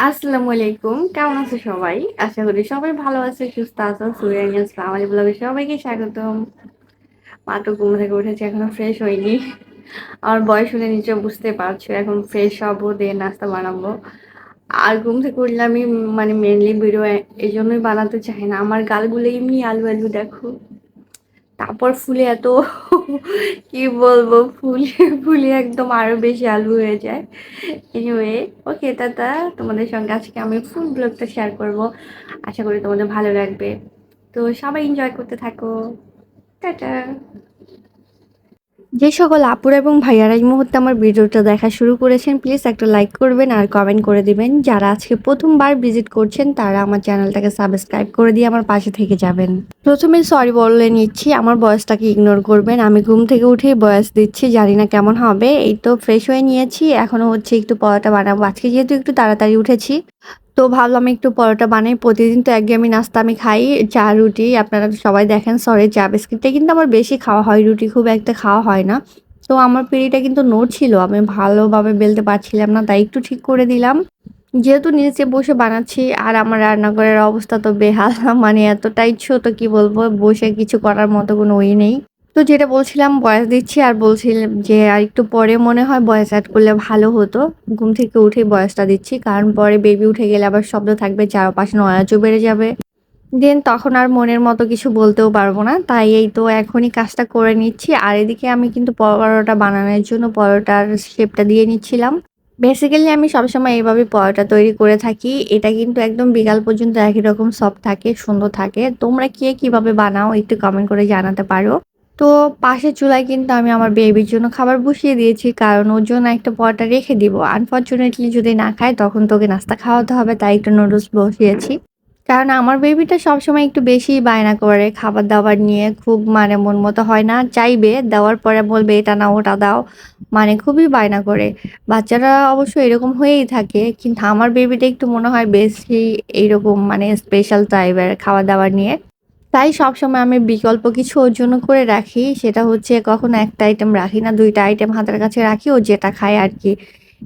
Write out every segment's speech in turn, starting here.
আসসালামু আলাইকুম। কেমন আছো সবাই? আশা করি সবাই ভালো আছে, সুস্থ আছো। সুরাইয়াস ফ্যামিলি ব্লগে সবাইকে স্বাগতম। মাত্র ঘুম থেকে উঠেছি, এখনো ফ্রেশ হইনি। আমার বয়স শুনে নিশ্চয় বুঝতে পারছো। এখন ফ্রেশ হবো, দিয়ে নাস্তা বানাবো। আর ঘুম থেকে উঠলে আমি মানে মেনলি ভিডিও এই জন্যই বানাতে চাই না। আমার গালগুলো এমনি আলু আলু দেখো। তারপর ফুলে এত কি বলবো, ফুলে ফুলে একদম আরো বেশি আলু হয়ে যায়। এনিওয়ে, ওকে টাটা। তোমাদের সঙ্গে আজকে আমি ফুল ব্লগটা শেয়ার করব। আশা করি তোমাদের ভালো লাগবে। তো সবাই এনজয় করতে থাকো। টাটা। যে সকল আপুরা এবং ভাইয়ারা এই মুহূর্তে আমার ভিডিওটা দেখা শুরু করেছেন, প্লিজ একটা লাইক করবেন আর কমেন্ট করে দিবেন। যারা আজকে প্রথমবার ভিজিট করছেন তারা আমার চ্যানেলটাকে সাবস্ক্রাইব করে দিয়ে আমার পাশে থেকে যাবেন। প্রথমে সরি বলে নিচ্ছি, আমার ভয়েসটাকে ইগনোর করবেন। আমি ঘুম থেকে উঠেই ভয়েস দিচ্ছি, জানি না কেমন হবে। এই তো ফ্রেশ হয়ে নিয়েছি, এখনো হচ্ছে একটু পরোটা বানাবো। আজকে যেহেতু একটু তাড়াতাড়ি উঠেছি, তো ভাবলাম একটু পরোটা বানাই। প্রতিদিন তো একঘেয়েমি নাস্তা আমি খাই, চা রুটি। আপনারা সবাই দেখেন, সরি, চা বিস্কিটটা কিন্তু আমার বেশি খাওয়া হয়, রুটি খুব একটা খাওয়া হয় না। তো আমার পিঁড়িটা কিন্তু নড়ছিল, আমি ভালোভাবে বেলতে পারছিলাম না, তাই একটু ঠিক করে দিলাম। যেহেতু নিচে বসে বানাচ্ছি আর আমার রান্নাঘরের অবস্থা তো বেহাল। মানে এতটাই ছোট, কি বলবো, বসে কিছু করার মতো কোনো ওই নেই। তো যেটা বলছিলাম, ভয়েস দিচ্ছি আর বলছিলাম যে আর একটু পরে মনে হয় ভয়েস অ্যাড করলে ভালো হতো। ঘুম থেকে উঠেই ভয়েসটা দিচ্ছি, কারণ পরে বেবি উঠে গেলে আবার শব্দ থাকবে, চারপাশে নয়াজও বেড়ে যাবে। দেন তখন আর মনের মতো কিছু বলতেও পারবো না। তাই এই তো এখনই কাজটা করে নিচ্ছি। আর এদিকে আমি কিন্তু পরোটা বানানোর জন্য পরোটার শেপটা দিয়ে নিচ্ছিলাম। বেসিক্যালি আমি সবসময় এইভাবে পরোটা তৈরি করে থাকি। এটা কিন্তু একদম বিকাল পর্যন্ত একই রকম সফট থাকে, সুন্দর থাকে। তোমরা কে কিভাবে বানাও একটু কমেন্ট করে জানাতে পারো। তো পাশের চুলায় কিন্তু আমি আমার বেবির জন্য খাবার বসিয়ে দিয়েছি, কারণ ওর জন্য একটা পরোটা রেখে দিব। আনফরচুনেটলি যদি না খায় তখন তোকে নাস্তা খাওয়াতে হবে, তাই একটু নুডলস বসিয়েছি। কারণ আমার বেবিটা সবসময় একটু বেশিই বায়না করে খাবার-দাবার নিয়ে। খুব মানে মন মতো হয় না। চাইবে, দেওয়ার পরে বলবে এটা নাও ওটা দাও। মানে খুবই বায়না করে। বাচ্চারা অবশ্য এরকম হয়েই থাকে। কিন্তু আমার বেবিটা একটু মনে হয় বেশি এইরকম মানে স্পেশাল টাইপের খাবার-দাবার নিয়ে। তাই সবসময় আমি বিকল্প কিছু ওর জন্য করে রাখি। সেটা হচ্ছে কখনো একটা আইটেম রাখি না, ২ টা আইটেম হাতের কাছে রাখি, ও যেটা খায় আরকি।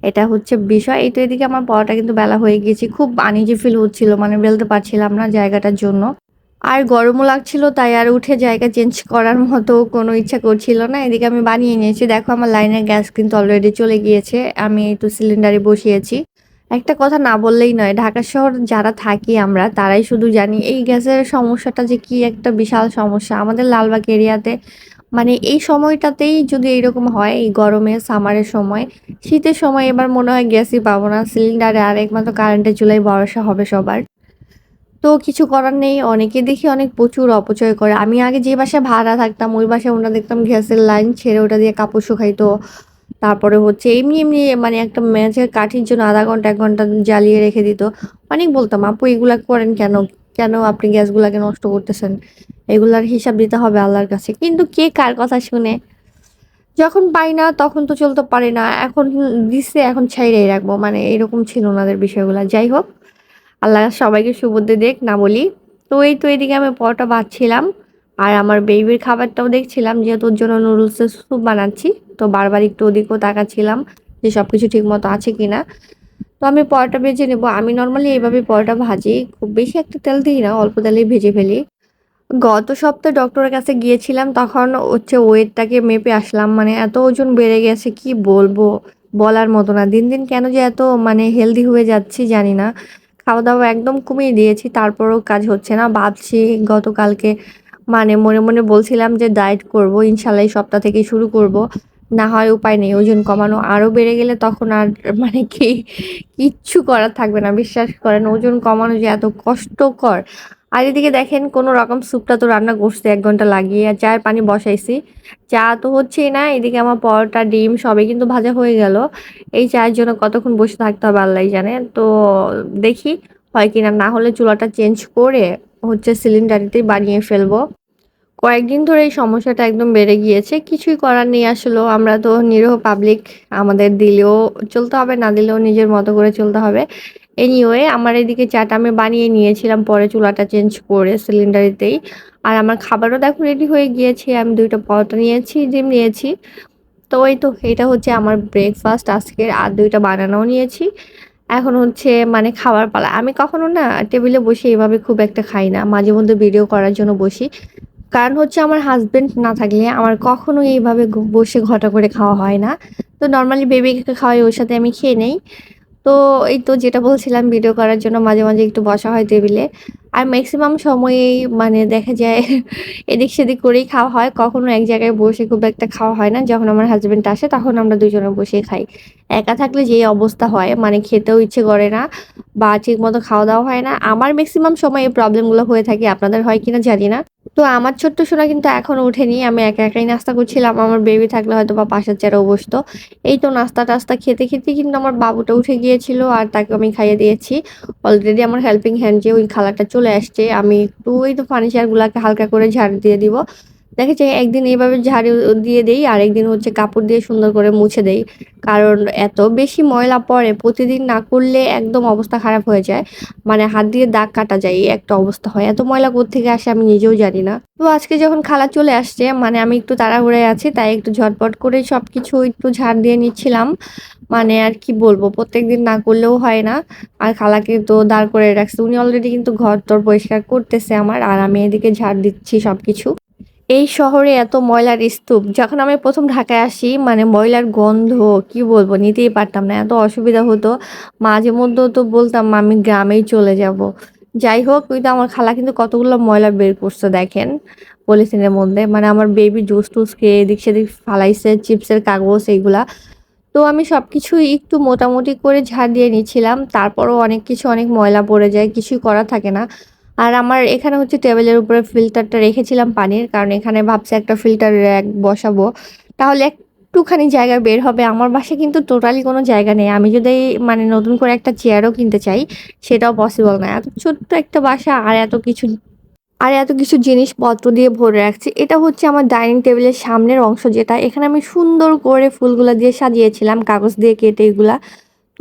এটা হচ্ছে বিষয়। এই তো এদিকে আমার পরোটা কিন্তু বেলা হয়ে গিয়েছে। খুব আনইজি ফিল হচ্ছিল, মানে বেলতে পারছিলাম না জায়গাটার জন্য। আর গরমও লাগছিল, তাই আর উঠে জায়গা চেঞ্জ করার মতো কোনো ইচ্ছা করছিল না। এদিকে আমি বানিয়ে নিয়েছি। দেখো আমার লাইনের গ্যাস কিন্তু অলরেডি চলে গিয়েছে। আমি এই তো সিলিন্ডারে বসিয়েছি। একটা কথা না বললেই নয়, ঢাকা শহর যারা থাকি আমরা তারাই শুধু জানি এই গ্যাসের সমস্যাটা যে কি একটা বিশাল সমস্যা। আমাদের লালবাগ এরিয়াতে মানে এই সময়টাতেই যদি এইরকম হয়, এই গরমে সামারের সময়, শীতের সময় এবার মনে হয় গ্যাসই পাবো না। সিলিন্ডারে আর একমাত্র কারেন্টের চুলাই ভরসা হবে সবার। তো কিছু করার নেই। অনেকে দেখি অনেক প্রচুর অপচয় করে। আমি আগে যে বাসায় ভাড়া থাকতাম ওই বাসায় ওনারা দেখতাম গ্যাসের লাইন ছেড়ে ওটা দিয়ে কাপড় শুকাইতো। তারপরে হচ্ছে এমনি, এমনি মানে একটা মেঝের কাঠির জন্য ০.৫ ঘন্টা ১ ঘন্টা জ্বালিয়ে রেখে দিত। অনেক বলতাম, "আপু এগুলা করেন কেন? কেন আপনি গ্যাসগুলাকে নষ্ট করতেছেন? এগুলার হিসাব দিতে হবে আল্লাহর কাছে।" কিন্তু কে কার কথা শুনে? যখন পাই না তখন তো চলতে পারি না। এখন দিছে, এখন ছাইড়াই রাখবো। মানে এরকম ছিল ওনাদের বিষয়গুলা। যাই হোক, আল্লাহ সবাইকে সুবুদ্ধি দিক, না বলি। তো এই তো এদিকে আমি পরোটা বাছছিলাম। আর আমার বেবির খাবারটাও দেখছিলাম, যেহেতু ওর জন্য নুডলসের স্যুপ বানাচ্ছি। তো বারবার একটু ওদিকেও তাকাচ্ছিলাম যে সবকিছু ঠিকমতো আছে কিনা। তো আমি পরোটা ভেজে নেব। আমি নরমালি এভাবে পরোটা ভাজি। খুব বেশি একটা তেল দিই না, অল্প তেলেই ভেজে ফেলি। গত সপ্তাহে ডক্টরের কাছে গিয়েছিলাম, তখন হচ্ছে ওয়েটটাকে মেপে আসলাম। মানে এত ওজন বেড়ে গেছে কি বলবো, বলার মতো না। দিন, দিন কেন যে এত মানে হেলদি হয়ে যাচ্ছি জানি না। খাওয়া-দাওয়া একদম কমিয়ে দিয়েছি, তারপরেও কাজ হচ্ছে না। ভাবছি গতকালকে মানে মনে, মনে বলছিলাম যে ডায়েট করব। ইনশাআল্লাহ এই সপ্তাহ থেকেই শুরু করব। না হয় উপায় নেই। ওজন কমানো আরো বেড়ে গেলে তখন আর মানে কি কিচ্ছু করার থাকবে না। বিশ্বাস করেন ওজন কমানো যে এত কষ্টকর। আর এদিকে দেখেন কোনো রকম স্যুপটা তো রান্না করছি ১ ঘন্টা লাগিয়ে। আর চায়ের পানি বসাইছি। চা তো হচ্ছেই না। এদিকে আমার পরোটা, ডিম সবই কিন্তু ভাজা হয়ে গেল। এই চায়ের জন্য কতক্ষণ বসে থাকতে হবে আল্লাহই জানে। তো দেখি হয় কিনা, না হলে চুলাটা চেঞ্জ করে হচ্ছে সিলিন্ডারেতেই বানিয়ে ফেলবো। কয়েকদিন ধরে এই সমস্যাটা একদম বেড়ে গিয়েছে। কিছুই করার নেই আসলেও। আমরা তো নিরীহ পাবলিক। আমাদের দিলেও চলতে হবে, না দিলেও নিজের মতো করে চলতে হবে। এনিওয়ে, আমার এদিকে চাটা আমি বানিয়ে নিয়েছিলাম পরে চুলাটা চেঞ্জ করে সিলিন্ডারেতেই। আর আমার খাবারও দেখো রেডি হয়ে গিয়েছে। আমি ২ টা পরোটা নিয়েছি, ডিম নিয়েছি। তো এই তো এটা হচ্ছে আমার ব্রেকফাস্ট আজকের। আর ২ টা বানানাও নিয়েছি। এখন হচ্ছে মানে খাওয়ার পালা। আমি কখনো না টেবিলে বসে এভাবে খুব একটা খাই না। মাঝে মধ্যে ভিডিও করার জন্য বসি। কারণ হচ্ছে আমার হাসব্যান্ড না থাকলে আমার কখনোই এইভাবে বসে ঘটা করে খাওয়া হয় না। তো নরমালি বেবিকে খাওয়াই, ওর সাথে আমি খেয়ে নেই। তো এই তো যেটা বলছিলাম, ভিডিও করার জন্য মাঝে, মাঝে একটু বসা হয় টেবিলে। আর মেক্সিমাম সময়েই মানে দেখা যায় এদিক সেদিক করেই খাওয়া হয়। কখনো এক জায়গায় বসে খুব একটা খাওয়া হয় না। যখন আমার হাসব্যান্ড আসে তখন আমরা ২ জনে বসে খাই। একা থাকলে যেই অবস্থা হয় মানে খেতেও ইচ্ছে করে না বা ঠিকমতো খাওয়া-দাওয়া হয় না। আমার মেক্সিমাম সময় এই প্রবলেম গুলো হয়ে থাকে। আপনাদের হয় কিনা জানি না। তো আমার ছোট্ট সোনা কিন্তু এখনো ওঠেনি। আমি একা একাই নাস্তা করছিলাম। আমার বেবি থাকলে হয়তোবা পাশের চেয়ারেও বসতো। এই তো নাস্তা-টাস্তা খেতে, খেতে কিন্তু আমার বাবুটা উঠে গিয়েছিল আর তাকে আমি খাইয়ে দিয়েছি। অলরেডি আমার হেল্পিং হ্যান্ড যে ওই খালাটা চলে আসছে। আমি একটু এই তো ফার্নিচার গুলাকে হালকা করে ঝাড়ু দিয়ে দিব। দেখা যায় একদিন এভাবে ঝাড়ু দিয়ে দেই, আরেকদিন হচ্ছে কাপড় দিয়ে সুন্দর করে মুছে দেই। কারণ এত বেশি ময়লা পড়ে, প্রতিদিন না করলে একদম অবস্থা খারাপ হয়ে যায়। মানে হাত দিয়ে দাগ কাটা যায়, এই একটা অবস্থা হয়। এত ময়লা কোত্থেকে আসে আমি নিজেও জানি না। তো আজকে যখন খালা চলে আসছে মানে আমি একটু তাড়াহুড়ায় আছি, তাই একটু ঝটপট করে সবকিছু একটু ঝাড় দিয়ে নিচ্ছিলাম। মানে আর কি বলবো, প্রত্যেকদিন না করলেও হয় না। আর খালাকে তো দাঁড় করে রাখছে। উনি অলরেডি কিন্তু ঘর-টর পরিষ্কার করতেছে আমার, আর আমি এদিকে ঝাড় দিচ্ছি সবকিছু। এই শহরে এত ময়লার স্তূপ। যখন আমি ১ম ঢাকায় আসি মানে ময়লার গন্ধ কি বলবো, নিতেই পারতাম না। এত অসুবিধা হতো। মাঝে মধ্যেও তো বলতাম আমি গ্রামেই চলে যাব। যাই হোক, ওই তো আমার খালা কিন্তু কতগুলো ময়লা বের করছে দেখেন পলিথিনের মধ্যে। মানে আমার বেবি জুস-টুস খেয়ে এদিক সেদিক ফালাইছে, চিপসের কাগজ এইগুলা। তো আমি সবকিছুই একটু মোটামুটি করে ঝাড় দিয়ে নিচ্ছিলাম। তারপরও অনেক কিছু অনেক ময়লা পড়ে যায়। কিছুই করার থাকে না। আর আমার এখানে হচ্ছে টেবিলের উপরে ফিল্টারটা রেখেছিলাম পানির। কারণ এখানে ভাবছি একটা ফিল্টার র‍্যাক বসাবো। তাহলে একটুখানি জায়গা বের হবে। আমার বাসায় কিন্তু টোটালি কোনো জায়গা নেই। আমি যদি মানে নতুন করে একটা চেয়ারও কিনতে চাই, সেটাও পসিবল না। এত ছোট্ট একটা বাসা আর এত কিছু জিনিসপত্র দিয়ে ভরে রাখছি। এটা হচ্ছে আমার ডাইনিং টেবিলের সামনের অংশ যেটা। এখানে আমি সুন্দর করে ফুলগুলা দিয়ে সাজিয়েছিলাম, কাগজ দিয়ে কেটে এগুলা।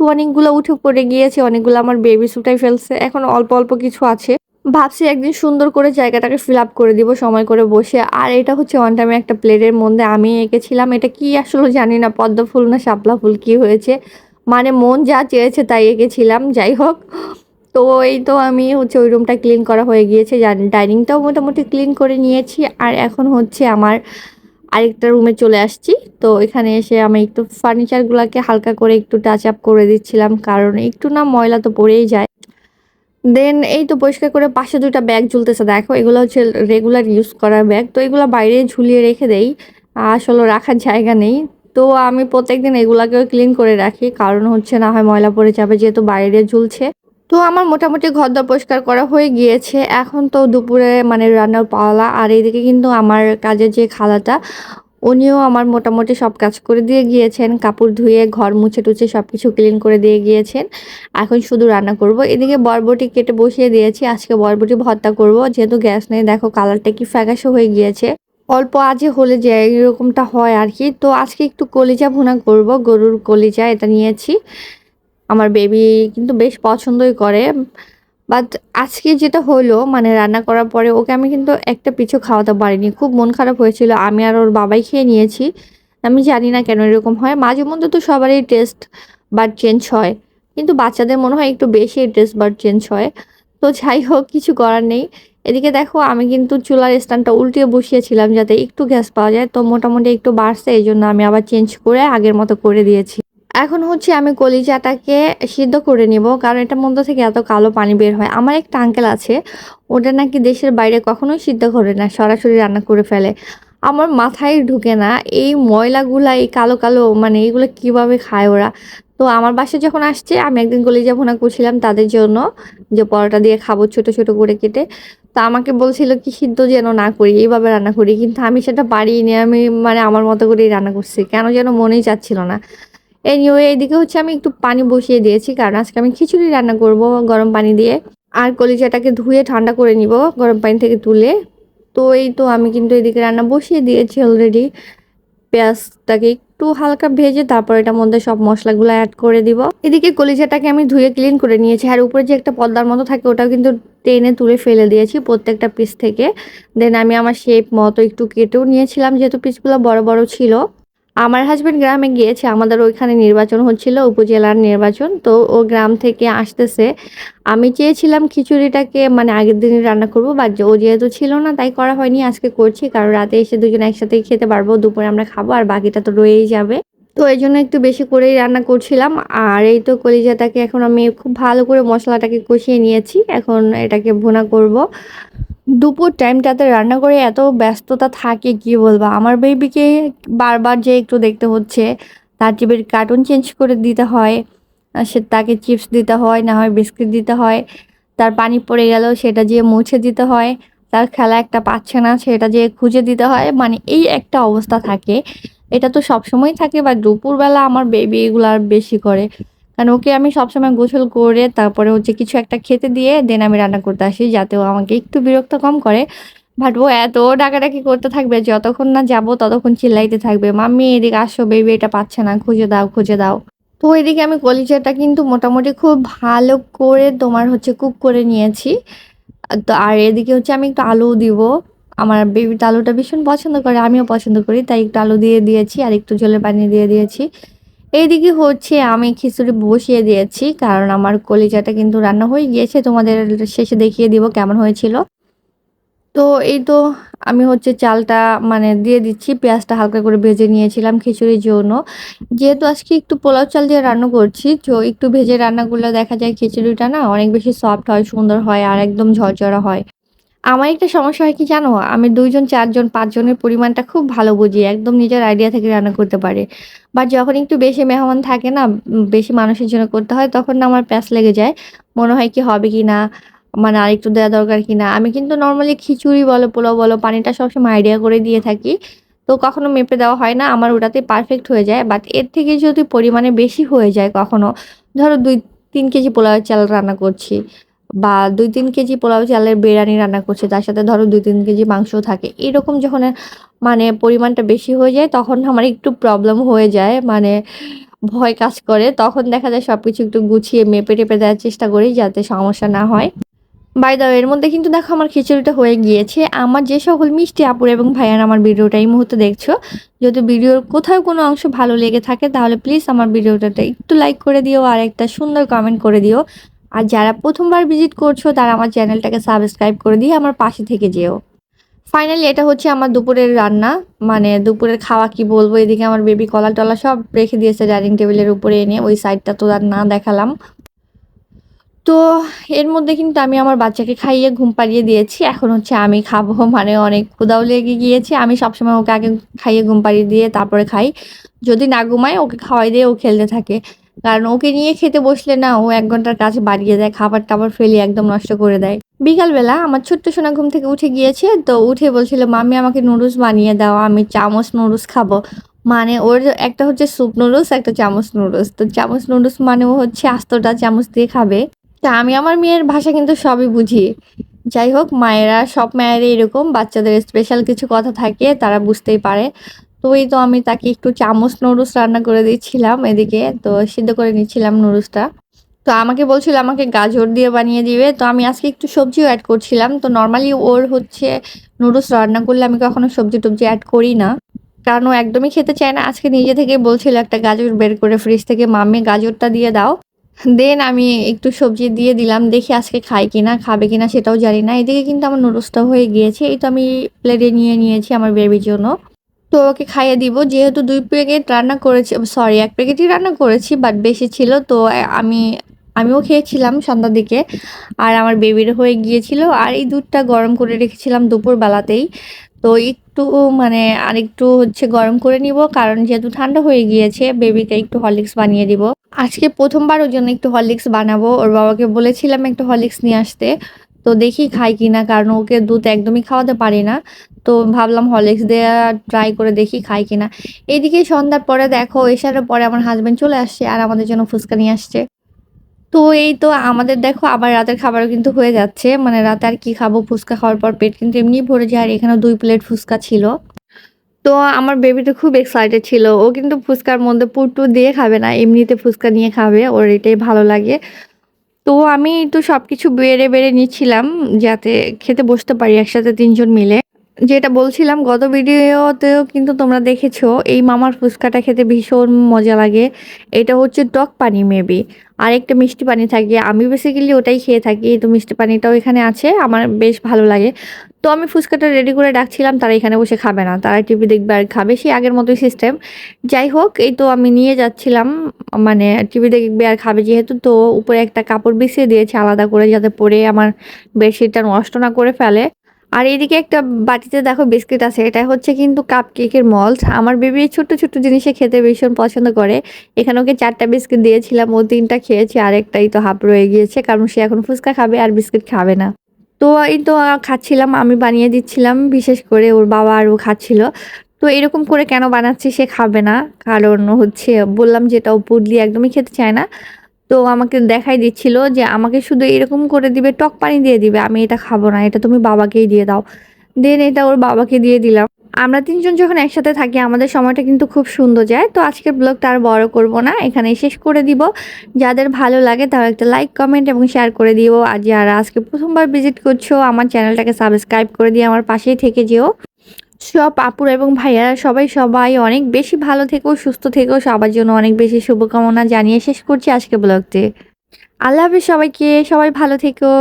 তো অনেকগুলা উঠে পড়ে গিয়েছে, অনেকগুলো আমার বেবি উঠাই ফেলছে। এখন অল্প, অল্প কিছু আছে। ভাবছি একদিন সুন্দর করে জায়গাটাকে ফিল আপ করে দিব সময় করে বসে। আর এটা হচ্ছে ওয়ান টাইমে একটা প্লেটের মধ্যে আমি এঁকেছিলাম। এটা কি আসলে জানি না, পদ্ম ফুল না শাপলা ফুল কি হয়েছে। মানে মন যা চেয়েছে তাই এঁকেছিলাম। যাই হোক, তো এই তো আমি হচ্ছে ওই রুমটা ক্লিন করা হয়ে গিয়েছে। ডাইনিংটাও মোটামুটি ক্লিন করে নিয়েছি। আর এখন হচ্ছে আমার আরেকটা রুমে চলে আসছি। তো এখানে এসে আমি একটু ফার্নিচার গুলাকে হালকা করে একটু টাচ আপ করে দিচ্ছিলাম। কারণ একটু না ময়লা তো পড়েই যায়। দেন এই তো পরিষ্কার করে পাশে ২ টা ব্যাগ ঝুলতেছে দেখো। এগুলো হচ্ছে রেগুলার ইউজ করার ব্যাগ। তো এগুলা বাইরে ঝুলিয়ে রেখে দেই। আসলে রাখার জায়গা নেই। তো আমি প্রত্যেকদিন এগুলাকেও ক্লিন করে রাখি। কারণ হচ্ছে না হয় ময়লা পড়ে যাবে যেহেতু বাইরে ঝুলছে। তো আমার মোটামুটি ঘরদোর পরিষ্কার করা হয়ে গিয়েছে। এখন তো দুপুরে মানে রান্নার পালা। আর এদিকে কিন্তু আমার কাজের যে খালাটা, উনিও আমার মোটামুটি সব কাজ করে দিয়ে গিয়েছেন। কাপড় ধুয়ে, ঘর মুছে-টুছে সবকিছু ক্লিন করে দিয়ে গিয়েছেন। এখন শুধু রান্না করব। এদিকে বরবটি কেটে বসিয়ে দিয়েছি। আজকে বরবটি ভর্তা করব। যেহেতু গ্যাস নেই, দেখো কালারটা কি ফ্যাকাশে হয়ে গিয়েছে। অল্প আঁচে হলে যে এরকমটা হয় আরকি। তো আজকে একটু কলিজা ভুনা করব। গরুর কলিজা এটা নিয়েছি। আমার বেবি কিন্তু বেশ পছন্দই করে। বাট আজকে যেটা হলো মানে রান্না করার পরে ওকে আমি কিন্তু একটা পিছু খাওয়াতে পারিনি। খুব মন খারাপ হয়েছিল। আমি আর ওর বাবাই খেয়ে নিয়েছি। আমি জানি না কেন এরকম হয়। মাঝে মধ্যে তো সবারই টেস্ট বাড চেঞ্জ হয়। কিন্তু বাচ্চাদের মনে হয় একটু বেশি টেস্ট বাড চেঞ্জ হয়। তো যাই হোক, কিছু করার নেই। এদিকে দেখো আমি কিন্তু চুলার স্ট্যান্ডটা উল্টিয়ে বসিয়েছিলাম যাতে একটু গ্যাস পাওয়া যায়। তো মোটামুটি একটু বাড়ছে, এজন্য আমি আবার চেঞ্জ করে আগের মতো করে দিয়েছি। এখন হচ্ছে আমি কলিজাটাকে সিদ্ধ করে নিব। কারণ এটার মধ্য থেকে এত কালো পানি বের হয়। আমার একটা আঙ্কেল আছে, ওটা নাকি দেশের বাইরে কখনোই সিদ্ধ করে না, সরাসরি রান্না করে ফেলে। আমার মাথায় ঢুকে না এই ময়লাগুলা, এই কালো, কালো মানে এগুলো কিভাবে খায় ওরা? তো আমার বাসায় যখন আসছে আমি একদিন কলিজা ভুনা করছিলাম তাদের জন্য, যে পরোটা দিয়ে খাবো ছোট, ছোট করে কেটে। তো আমাকে বলছিল কি সিদ্ধ যেন না করি, এইভাবে রান্না করি। কিন্তু আমি সেটা পারিনি। আমি মানে আমার মতো করেই রান্না করছি। কেন যেন মনেই চাচ্ছিল না। এনিওয়ে এদিকে হচ্ছে আমি একটু পানি বসিয়ে দিয়েছি। কারণ আজকে আমি খিচুড়ি রান্না করব গরম পানি দিয়ে। আর কলিজাটাকে ধুয়ে ঠান্ডা করে নিব গরম পানি থেকে তুলে। তো এই তো আমি কিন্তু এদিকে রান্না বসিয়ে দিয়েছি অলরেডি। পেঁয়াজটাকে একটু হালকা ভেজে তারপর এটার মধ্যে সব মসলাগুলো এড করে দিব। এদিকে কলিজাটাকে আমি ধুয়ে ক্লিন করে নিয়েছি। আর উপরে যে একটা পর্দার মতো থাকে ওটাও কিন্তু টেনে তুলে ফেলে দিয়েছি প্রত্যেকটা পিস থেকে। দেন আমি আমার শেপ মতো একটু কেটেও নিয়েছিলাম যেহেতু পিসগুলো বড়, বড় ছিল। আমার হাসব্যান্ড গ্রামে গিয়েছে। আমাদের ওইখানে নির্বাচন হচ্ছিল, উপজেলার নির্বাচন। তো ও গ্রাম থেকে আসতেছে। আমি চেয়েছিলাম খিচুড়িটাকে মানে আগের দিনই রান্না করব, বাট ও যেহেতু ছিল না তাই করা হয়নি। আজকে করছি কারণ রাতে এসে দুজনে একসাথেই খেতে পারবো। দুপুরে আমরা খাবো আর বাকিটা তো রয়েই যাবে। তো এজন্য একটু বেশি করেই রান্না করছিলাম। আর এই তো কলিজাটাকে এখন আমি খুব ভালো করে মসলাটাকে কষিয়ে নিয়েছি। এখন এটাকে ভুনা করব। দুপুর টাইমটাতে রান্না করে এত ব্যস্ততা থাকে কি বলবো। আমার বেবিকে বারবার যে একটু দেখতে হচ্ছে, তার টিভির কার্টুন চেঞ্জ করে দিতে হয়, সে তাকে চিপস দিতে হয়, না হয় বিস্কিট দিতে হয়, তার পানি পড়ে গেল সেটা যেয়ে মুছে দিতে হয়, তার খেলা একটা পাচ্ছে না সেটা যেয়ে খুঁজে দিতে হয়, মানে এই একটা অবস্থা থাকে। এটা তো সবসময় থাকে বা দুপুরবেলা আমার বেবি এগুলো আর বেশি করে, কারণ ওকে আমি সবসময় গোসল করে তারপরে হচ্ছে কিছু একটা খেতে দিয়ে দেন আমি রান্না করতে আসি, যাতে ও আমাকে একটু বিরক্ত কম করে। বাট ও এত ডাকাডাকি করতে থাকবে, যতক্ষণ না যাবো ততক্ষণ চিল্লাইতে থাকবে, মাম্মি এদিকে আসো, বেবি এটা পাচ্ছে না, খুঁজে দাও খুঁজে দাও। তো এদিকে আমি কলিজাটা কিন্তু মোটামুটি খুব ভালো করে তোমার হচ্ছে কুক করে নিয়েছি। তো আর এদিকে হচ্ছে আমি একটু আলু দিব। আমার বেবি তো আলুটা ভীষণ পছন্দ করে, আমিও পছন্দ করি, তাই একটু আলু দিয়ে দিয়েছি আর একটু ঝোলের পানি দিয়ে দিয়েছি। এইদিকে হচ্ছে আমি খিচুড়ি বসিয়ে দিয়েছি, কারণ আমার কলিজাটা কিন্তু রান্না হয়ে গিয়েছে, তোমাদের শেষে দেখিয়ে দিব কেমন হয়েছিল। তো এই তো আমি হচ্ছে চালটা মানে দিয়ে দিচ্ছি, পেঁয়াজটা হালকা করে ভেজে নিয়েছিলাম খিচুড়ির জন্য। যেহেতু আজকে একটু পোলাও চাল দিয়ে রান্না করছি, তো একটু ভেজে রান্না করলে দেখা যায় খিচুড়িটা না অনেক বেশি সফট হয়, সুন্দর হয় আর একদম ঝরঝরা হয়। আমার একটা সমস্যা হয় কি জানো? আমি ২ জন, ৪ জন, ৫ জনের পরিমাণটা খুব ভালো বুঝি। একদম নিজের আইডিয়া থেকে রান্না করতে পারি। বাট যখন একটু বেশি মেহমান থাকে না, বেশি মানুষের জন্য করতে হয়, তখন না আমার প্যাঁচ লেগে যায়। মনে হয় কি হবে কিনা? মানে আরেকটু দেয়া দরকার কিনা? আমি কিন্তু নরমালি খিচুড়ি বলো, পোলাও বলো, পানিটা সবসময় আইডিয়া করে দিয়ে থাকি। তো কখনো মেপে দেওয়া হয় না। আমার ওটাতেই পারফেক্ট হয়ে যায়। বাট এর থেকে যদি পরিমাণে বেশি হয়ে যায় কখনো, ধরো ২-৩ কেজি পোলাওয়ের চাল রান্না করছি। বা ২-৩ কেজি পোলাও চালের বিরিয়ানি রান্না করছি, তার সাথে ধরো ২-৩ কেজি মাংসও থাকে। এরকম যখন মানে পরিমাণটা বেশি হয়ে যায় তখন আমার একটু প্রবলেম হয়ে যায়। মানে ভয় কাজ করে। তখন দেখা যায় সবকিছু একটু গুছিয়ে মেপে-টেপে দেওয়ার চেষ্টা করি যাতে সমস্যা না হয়। বাই দ্য ওয়ে এর মধ্যে কিন্তু দেখো আমার খিচুড়িটা হয়ে গিয়েছে। আমার যে সকল মিষ্টি আপুরা এবং ভাইয়ারা আমার ভিডিওটা এই মুহূর্তে দেখছো, যদি ভিডিওর কোথাও কোনো অংশ ভালো লেগে থাকে তাহলে প্লিজ আমার ভিডিওটাতে একটু লাইক করে দিও আর একটা সুন্দর কমেন্ট করে দিও। আর যারা ১ম বার ভিজিট করছো তারা আমার চ্যানেলটাকে সাবস্ক্রাইব করে দিয়ে আমার পাশে থেকে যেও। ফাইনালি এটা হচ্ছে আমার দুপুরের রান্না। মানে দুপুরের খাওয়া কি বলবো, এদিকে আমার বেবি কলা-টলা সব রেখে দিয়েছে ডাইনিং টেবিলের উপরে এনে, ওই সাইডটা তো আর না দেখালাম। তো এর মধ্যে কিন্তু আমি আমার বাচ্চাকে খাইয়ে ঘুম পাড়িয়ে দিয়েছি। এখন হচ্ছে আমি খাবো। মানে অনেক ক্ষুধাও লেগে গিয়েছে। আমি সবসময় ওকে আগে খাইয়ে ঘুম পাড়িয়ে দিয়ে তারপরে খাই। যদি না ঘুমায় ওকে খাওয়াই দিয়ে ও খেলতে থাকে। কারণ ওকে নিয়ে খেতে বসলে না ও ১ ঘন্টার কাজ বাড়িয়ে দেয়। খাবার-টাবার ফেলিয়ে একদম নষ্ট করে দেয়। বিকালবেলা আমার ছোট্ট সোনা ঘুম থেকে উঠে গিয়েছে। তো উঠে বলছিল, "মাম্মি আমাকে নুডলস বানিয়ে দাও। আমি চামচ নুডলস খাবো।" মানে ওর একটা হচ্ছে স্যুপ নুডলস, একটা চামচ নুডলস। তো চামচ নুডলস মানে ও হচ্ছে আস্তটা চামচ দিয়ে খাবে। তা আমি আমার মেয়ের ভাষা কিন্তু সবই বুঝি। যাই হোক, মায়েরা সব মায়েরই এরকম বাচ্চাদের স্পেশাল কিছু কথা থাকে তারা বুঝতেই পারে। তো এই তো আমি তাকে একটু চামচ নুডলস রান্না করে দিচ্ছিলাম এদিকে। তো সিদ্ধ করে নিচ্ছিলাম নুডলসটা। তো আমাকে বলছিল আমাকে গাজর দিয়ে বানিয়ে দিবে। তো আমি আজকে একটু সবজিও এড করছিলাম। তো নরমালি ওর হচ্ছে নুডলস রান্না করলে আমি কখনো সবজি-টবজি এড করি না। কারণ ও একদমই খেতে চায় না। আজকে নিজে থেকেই বলছিল একটা গাজর বের করে ফ্রিজ থেকে, "মাম্মি গাজরটা দিয়ে দাও।" দেন আমি একটু সবজি দিয়ে দিলাম। দেখি আজকে খায় কিনা, খাবে কিনা সেটাও জানি না। এদিকে কিন্তু আমার নুডলসটাও হয়ে গিয়েছে। এই তো আমি প্লেটে নিয়ে নিয়েছি আমার বেবির জন্য। তো ওকে খাইয়ে দিব। যেহেতু ২ প্যাকেট রান্না করেছি, সরি ১ প্যাকেটই রান্না করেছি বাট বেশি ছিল। তো আমিও খেয়েছিলাম সন্ধ্যার দিকে। আর আমার বেবির হয়ে গিয়েছিল। আর এই দুধটা গরম করে রেখেছিলাম দুপুর বেলাতেই। তো একটু মানে আরেকটু হচ্ছে গরম করে নিব। কারণ যেহেতু ঠান্ডা হয়ে গিয়েছে বেবিকে একটু হরলিক্স বানিয়ে দিব। আজকে ১ম বার ওর জন্য একটু হরলিক্স বানাবো। ওর বাবাকে বলেছিলাম একটু হরলিক্স নিয়ে আসতে। তো দেখি খায় কিনা, কারণ ওকে দুধ একদমই খাওয়াতে পারি না। তো ভাবলাম হরলিক্স দেয়া ট্রাই করে দেখি খায় কিনা। এদিকে সন্ধ্যার পরে দেখো এশারের পরে আমার হাসব্যান্ড চলে আসছে আর আমাদের জন্য ফুচকা নিয়ে আসছে। তো এই তো আমাদের দেখো আবার রাতের খাবারও কিন্তু হয়ে যাচ্ছে। মানে রাতে আর কি খাবো, ফুচকা খাওয়ার পর পেট কিন্তু এমনিই ভরে যায় আর এখানেও ২ প্লেট ফুচকা ছিল। তো আমার বেবি তো খুব এক্সাইটেড ছিল। ও কিন্তু ফুচকার মধ্যে পুর-টুর দিয়ে খাবে না। এমনিতে ফুচকা নিয়ে খাবে। ওর এটাই ভালো লাগে। তো আমি তো সবকিছু বেড়ে নিচ্ছিলাম যাতে খেতে বসতে পারি একসাথে ৩ জন মিলে। যেটা বলছিলাম গত ভিডিওতেও কিন্তু তোমরা দেখেছো এই মামার ফুচকাটা খেতে ভীষণ মজা লাগে। এটা হচ্ছে টক পানি মেবি। আরেকটা মিষ্টি পানি থাকে। আমি বেসিক্যালি ওটাই খেয়ে থাকি। তো মিষ্টি পানিটাও এখানে আছে। আমার বেশ ভালো লাগে। তো আমি ফুচকাটা রেডি করে ডাকছিলাম, তারা এখানে বসে খাবে না। তারা টিভি দেখবে আর খাবে। সেই আগের মতোই সিস্টেম। যাই হোক, এই তো আমি নিয়ে যাচ্ছিলাম। মানে টিভি দেখবে আর খাবে যেহেতু, তো উপরে একটা কাপড় বিছিয়ে দিয়েছে আলাদা করে, যাতে পরে আমার বেডশিটটা নষ্ট না করে ফেলে। আর এদিকে একটা বাটিতে দেখো বিস্কিট আছে। এটা হচ্ছে কিন্তু কাপকেকের মল্ড। আমার বেবি ছোট্ট, ছোট্ট জিনিসে খেতে ভীষণ পছন্দ করে। এখানে ওকে ৪ টা বিস্কিট দিয়েছিলাম। ও ৩ টা খেয়েছে। আরেকটাই তো হাফ রয়ে গিয়েছে। কারণ সে এখন ফুচকা খাবে আর বিস্কিট খাবে না। তো এই তো খাচ্ছিলাম। আমি বানিয়ে দিচ্ছিলাম। বিশেষ করে ওর বাবা আর ও খাচ্ছিল। তো এরকম করে কেন বানাচ্ছি সে খাবে না। কারণ হচ্ছে বললাম যে এটা ও পুডলি একদমই খেতে চায় না। তো আমাকে দেখাই দিচ্ছিল যে আমাকে শুধু এরকম করে দিবে, টক পানি দিয়ে দিবে। আমি এটা খাবো না। এটা তুমি বাবাকেই দিয়ে দাও। দেন এটা ওর বাবাকে দিয়ে দিলাম। আমরা ৩ জন যখন একসাথে থাকি আমাদের সময়টা কিন্তু খুব সুন্দর যায়। তো আজকের ব্লগটা আর বড় করব না। এখানেই শেষ করে দিব। যাদের ভালো লাগে তারা একটা লাইক, কমেন্ট এবং শেয়ার করে দিও। আর যারা আজকে প্রথমবার ভিজিট করছো আমার চ্যানেলটাকে সাবস্ক্রাইব করে দিয়ে আমার পাশেই থেকে যেও। সব আপুরা এবং ভাইয়ারা সবাই অনেক বেশি ভালো থেকো, সুস্থ থেকো। সবার জন্য অনেক বেশি শুভকামনা জানিয়ে শেষ করছি আজকে ব্লগটি। আল্লাহ হাফেজ সবাইকে। সবাই ভালো থেকো।